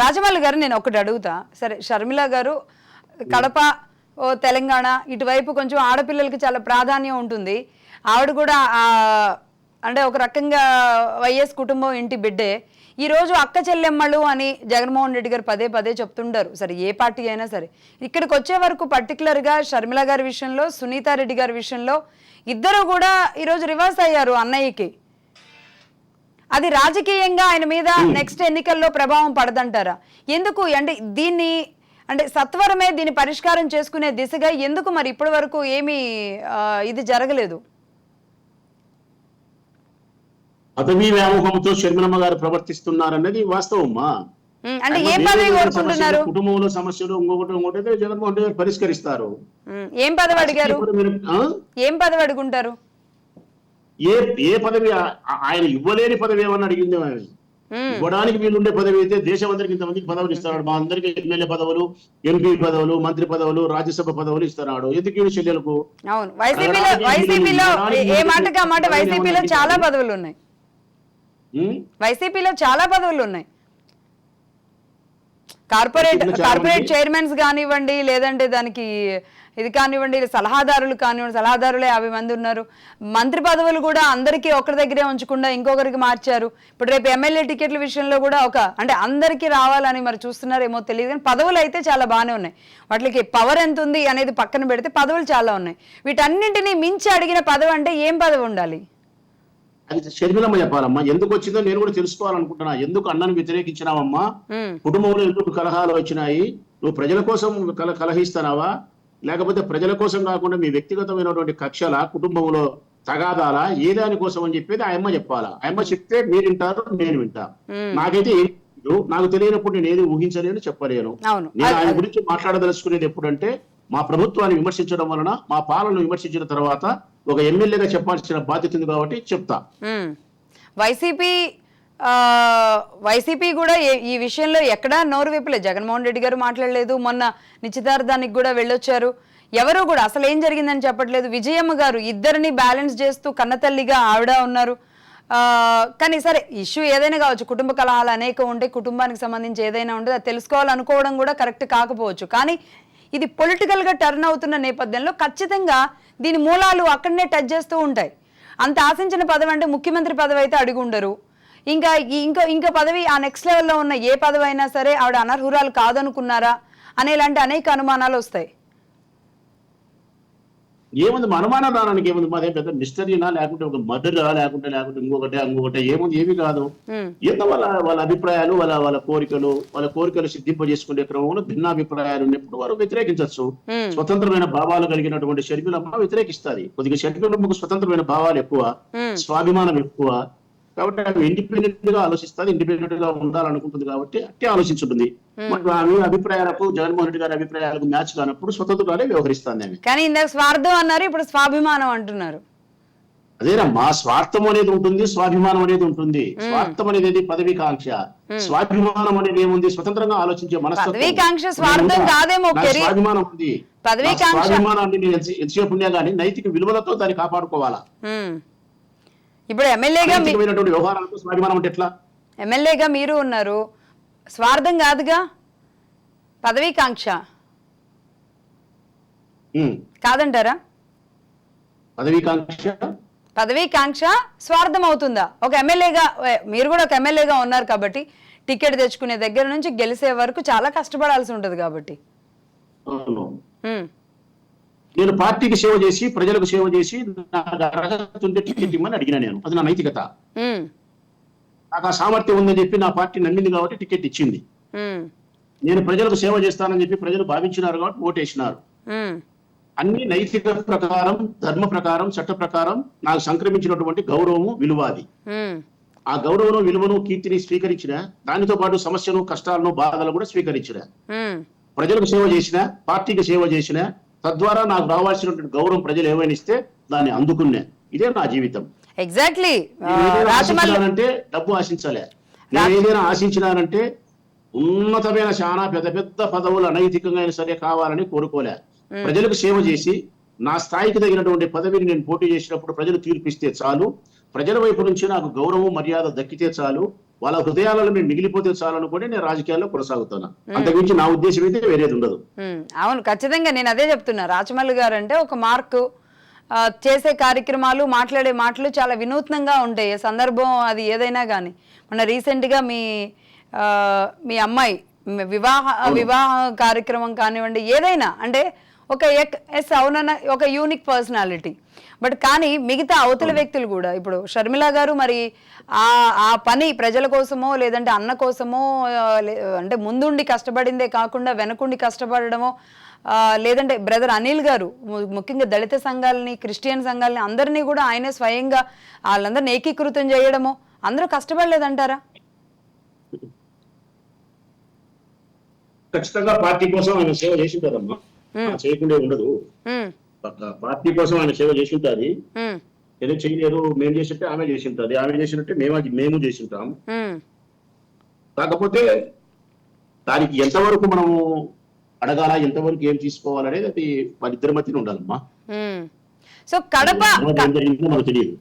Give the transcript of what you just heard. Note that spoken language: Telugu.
రాజమౌళి గారు నేను ఒకటి అడుగుతా. సరే, షర్మిల గారు కడప తెలంగాణ ఇటువైపు కొంచెం ఆడపిల్లలకి చాలా ప్రాధాన్యం ఉంటుంది. ఆవిడ కూడా అంటే ఒక రకంగా వైఎస్ కుటుంబం ఇంటి బిడ్డే. ఈరోజు అక్క చెల్లెమ్మలు అని జగన్మోహన్ రెడ్డి గారు పదే పదే చెప్తుంటారు. సరే, ఏ పార్టీ అయినా సరే. ఇక్కడికి వచ్చే వరకు పర్టికులర్గా షర్మిల గారి విషయంలో, సునీతారెడ్డి గారి విషయంలో ఇద్దరు కూడా ఈరోజు రివర్స్ అయ్యారు అన్నయ్యకి. అది రాజకీయంగా ఆయన మీద నెక్స్ట్ ఎన్నికల్లో ప్రభావం పడదంటారా? ఎందుకు అంటే దీన్ని అంటే సత్వరమే దీన్ని పరిష్కారం చేసుకునే దిశగా ఎందుకు మరి ఇప్పటి వరకు ఏమీ ఇది జరగలేదు? పదవీ వ్యామోహంతో షర్మిలమ్మ గారు ప్రవర్తిస్తున్నారన్నది వాస్తవమ్మా. అంటే ఏం పదవి కోరుకుంటున్నారు? కుటుంబంలో సమస్యలు ఇంకొకటి జగన్మోహన్ రెడ్డి గారు పరిష్కరిస్తారు. ఏం పదవి అడిగారు? ఏం పదవి అడుగుంటారు? ఏ పదవి ఆయన ఇవ్వలేని పదవి ఏమన్నా అడిగింది? ఇవ్వడానికి వీలుండే పదవి అయితే దేశం అందరికి ఇంతమందికి పదవులు ఇస్తున్నాడు. మా అందరికి ఎమ్మెల్యే పదవులు, ఎంపీ పదవులు, మంత్రి పదవులు, రాజ్యసభ పదవులు ఇస్తున్నాడు. ఎందుకు చెల్లెలకు? అవును, వైసీపీలో ఏ మాటగా మాట వైసీపీలో చాలా పదవులు ఉన్నాయి. వైసీపీలో చాలా పదవులు ఉన్నాయి. కార్పొరేట్ చైర్మన్స్ కానివ్వండి, లేదంటే దానికి ఇది కానివ్వండి, సలహాదారులు కానివ్వండి, సలహాదారులే 50 మంది ఉన్నారు. మంత్రి పదవులు కూడా అందరికీ ఒకరి దగ్గరే ఉంచకుండా ఇంకొకరికి మార్చారు. ఇప్పుడు రేపు ఎమ్మెల్యే టికెట్ల విషయంలో కూడా అంటే అందరికీ రావాలని మరి చూస్తున్నారేమో తెలియదు, కానీ పదవులు అయితే చాలా బాగానే ఉన్నాయి. వాటికి పవర్ ఎంత ఉంది అనేది పక్కన పెడితే పదవులు చాలా ఉన్నాయి. వీటన్నింటినీ మించి అడిగిన పదవి అంటే ఏం పదవి ఉండాలి? అది షర్మిలమ్మ చెప్పాలమ్మా. ఎందుకు వచ్చిందో నేను కూడా తెలుసుకోవాలనుకుంటున్నా. ఎందుకు అన్నను వ్యతిరేకించినావమ్మా? కుటుంబంలో ఎందుకు కలహాలు వచ్చినాయి? నువ్వు ప్రజల కోసం కలహిస్తున్నావా, లేకపోతే ప్రజల కోసం కాకుండా మీ వ్యక్తిగతమైనటువంటి కక్షల, కుటుంబంలో తగాదాలా, ఏ దాని కోసం అని చెప్పేది ఆయమ్మ చెప్పాలా. ఆయమ్మ చెప్తే మీరు వింటారు, నేను వింటా. నాకైతే నాకు తెలియనప్పుడు నేను ఏది ఊహించలేను, చెప్పలేను. నేను ఆయన గురించి మాట్లాడదలుచుకునేది ఎప్పుడంటే మా ప్రభుత్వాన్ని విమర్శించడం వలన, మా పాలనను విమర్శించిన తర్వాత ఒక ఎమ్మెల్యేగా చెప్పాల్సిన బాధ్యత ఉంది కాబట్టి చెప్తా. వైసీపీ కూడా ఈ విషయంలో ఎక్కడా నోరు విప్పలేదు. జగన్మోహన్ రెడ్డి గారు మాట్లాడలేదు. మొన్న నిశ్చితార్థానికి కూడా వెళ్ళొచ్చారు. ఎవరు కూడా అసలు ఏం జరిగిందని చెప్పట్లేదు. విజయమ్మ గారు ఇద్దరిని బ్యాలెన్స్ చేస్తూ కన్నతల్లిగా ఆవిడ ఉన్నారు. కానీ సరే, ఇష్యూ ఏదైనా కావచ్చు, కుటుంబ కలహాలు అనేక ఉంటే, కుటుంబానికి సంబంధించి ఏదైనా ఉంటే అది తెలుసుకోవాలనుకోవడం కూడా కరెక్ట్ కాకపోవచ్చు. కానీ ఇది పొలిటికల్గా టర్న్ అవుతున్న నేపథ్యంలో ఖచ్చితంగా దీని మూలాలు అక్కడనే టచ్ చేస్తూ ఉంటాయి. అంత ఆశించిన పదవి అంటే ముఖ్యమంత్రి పదవి అయితే అడిగి ఉండరు. ఇంకా పదవి ఆ నెక్స్ట్ లెవెల్లో ఉన్న ఏ పదవి అయినా సరే ఆవిడ అనర్హురాలు కాదనుకున్నారా అనేలాంటి అనేక అనుమానాలు వస్తాయి. ఏముంది అనుమానం రావడానికి? ఏముంది? మాదే పెద్ద మిస్టరీనా, లేకుంటే ఒక మర్డరా, లేకుంటే ఇంకొకటి ఏముంది? ఏమి కాదు. ఏదో వాళ్ళ అభిప్రాయాలు, వాళ్ళ కోరికలు సిద్ధింపజేసుకునే క్రమంలో భిన్నాభిప్రాయాలు ఉన్నప్పుడు వారు వ్యతిరేకించవచ్చు. స్వతంత్రమైన భావాలు కలిగినటువంటి షర్మిలమ్మ వ్యతిరేకిస్తుంది. కొద్దిగా షర్మిలమ్మకు స్వతంత్రమైన భావాలు ఎక్కువ, స్వాభిమానం ఎక్కువ కాబట్టి ఆమె ఇండిపెండెంట్ గా ఆలోచిస్తుంది, ఇండిపెండెంట్ గా ఉండాలనుకుంటుంది కాబట్టి అట్టే ఆలోచించుంటుంది. ఆమె అభిప్రాయాలకు, జగన్మోహన్ రెడ్డి గారి అభిప్రాయాలకు మ్యాచ్ కానప్పుడు స్వతంత్రంగానే వ్యవహరిస్తుంది ఆమె. కానీ ఇందాక స్వార్థం అన్నారు, ఇప్పుడు స్వాభిమానం అంటున్నారు. అదేనా, మా స్వార్థం అనేది ఉంటుంది, స్వాభిమానం అనేది ఉంటుంది. స్వార్థం అనేది పదవీకాంక్ష, స్వాభిమానం అనేది ఏముంది? స్వతంత్రంగా ఆలోచించే మనస్తత్వం. స్వాభిమానం ఉంది. స్వాభిమానాన్ని ఎంతసేపు ఉన్నా కానీ నైతిక విలువలతో దాన్ని కాపాడుకోవాలా. ఇప్పుడు ఎమ్మెల్యేగా మీరు ఉన్నారు, స్వార్థం కాదుగా, పదవీకాంక్ష కాదంటారా? పదవీకాంక్ష స్వార్థం అవుతుందా? ఒక ఎమ్మెల్యేగా మీరు కూడా ఒక ఎమ్మెల్యేగా ఉన్నారు కాబట్టి టికెట్ తెచ్చుకునే దగ్గర నుంచి గెలిచే వరకు చాలా కష్టపడాల్సి ఉంటది కాబట్టి. నేను పార్టీకి సేవ చేసి, ప్రజలకు సేవ చేసి, నాకు అర్హత ఉంటే టికెట్ ఇమ్మని అడిగినా నేను. అది నా నైతికత. నాకు ఆ సామర్థ్యం ఉందని చెప్పి నా పార్టీ నమ్మింది కాబట్టి టికెట్ ఇచ్చింది. నేను ప్రజలకు సేవ చేస్తానని చెప్పి ప్రజలు భావించినారు కాబట్టి ఓటేసినారు. అన్ని నైతిక ప్రకారం, ధర్మ ప్రకారం, చట్ట ప్రకారం నాకు సంక్రమించినటువంటి గౌరవము, విలువాది. ఆ గౌరవను, విలువను, కీర్తిని స్వీకరించిన, దానితో పాటు సమస్యను, కష్టాలను, బాధలు కూడా స్వీకరించిన, ప్రజలకు సేవ చేసిన, పార్టీకి సేవ చేసిన, తద్వారా నాకు రావాల్సినటువంటి గౌరవం ప్రజలు ఏమైనా ఇస్తే దాన్ని అందుకున్నా. ఇదే నా జీవితం. ఎగ్జాక్ట్లీ. అంటే డబ్బు ఆశించాలి. నేను ఏదైనా ఆశించినానంటే ఉన్నతమైన చాలా పెద్ద పెద్ద పదవులు అనైతికంగా సరే కావాలని కోరుకోలే. ప్రజలకు సేవ చేసి నా స్థాయికి తగినటువంటి పదవిని నేను పోటీ చేసినప్పుడు ప్రజలు తీర్పిస్తే చాలు, ప్రజల వైపు నుంచి నాకు గౌరవం, మర్యాద దక్కితే చాలు, వాళ్ళ హృదయాలలో మేము మిగిలిపోతే చాలనుకొని నేను రాజకీయాల్లో కొనసాగుతున్నా. అంతకుమించి నా ఉద్దేశం అయితే వేరేది ఉండదు. అవును, ఖచ్చితంగా నేను అదే చెప్తున్నా. రాచమల్లి గారు అంటే ఒక మార్కు, చేసే కార్యక్రమాలు, మాట్లాడే మాటలు చాలా వినూత్నంగా ఉంటాయి. సందర్భం అది ఏదైనా కానీ. మన రీసెంట్గా మీ అమ్మాయి వివాహ కార్యక్రమం కానివ్వండి, ఏదైనా అంటే ఒక అవునన్న ఒక యూనిక్ పర్సనాలిటీ. బట్ కానీ మిగతా అవతల వ్యక్తులు కూడా, ఇప్పుడు షర్మిల గారు మరి ఆ పని ప్రజల కోసమో లేదంటే అన్న కోసమో అంటే ముందుండి కష్టపడిందే కాకుండా వెనకుండి కష్టపడడమో, లేదంటే బ్రదర్ అనిల్ గారు ముఖ్యంగా దళిత సంఘాలని, క్రిస్టియన్ సంఘాలని అందరినీ కూడా ఆయనే స్వయంగా వాళ్ళందరినీ ఏకీకృతం చేయడమో, అందరూ కష్టపడలేదంటారా? ఖచ్చితంగా పార్టీ కోసం ఆయన సేవ చేసి ఉంటారమ్మా, చేయకుండా ఉండదు. పార్టీ కోసం ఆయన సేవ చేసి ఉంటుంది. ఏదో చేయలేరు, మేము చేసింటే ఆమె చేసి ఉంటుంది, ఆమె చేసినట్టే మేము చేసి ఉంటాం. కాకపోతే దానికి ఎంతవరకు మనము అడగాల, ఎంతవరకు ఏం తీసుకోవాలనేది అది వాళ్ళిద్దరి మధ్యన ఉండాలమ్మా. సో కడప మనకు తెలియదు.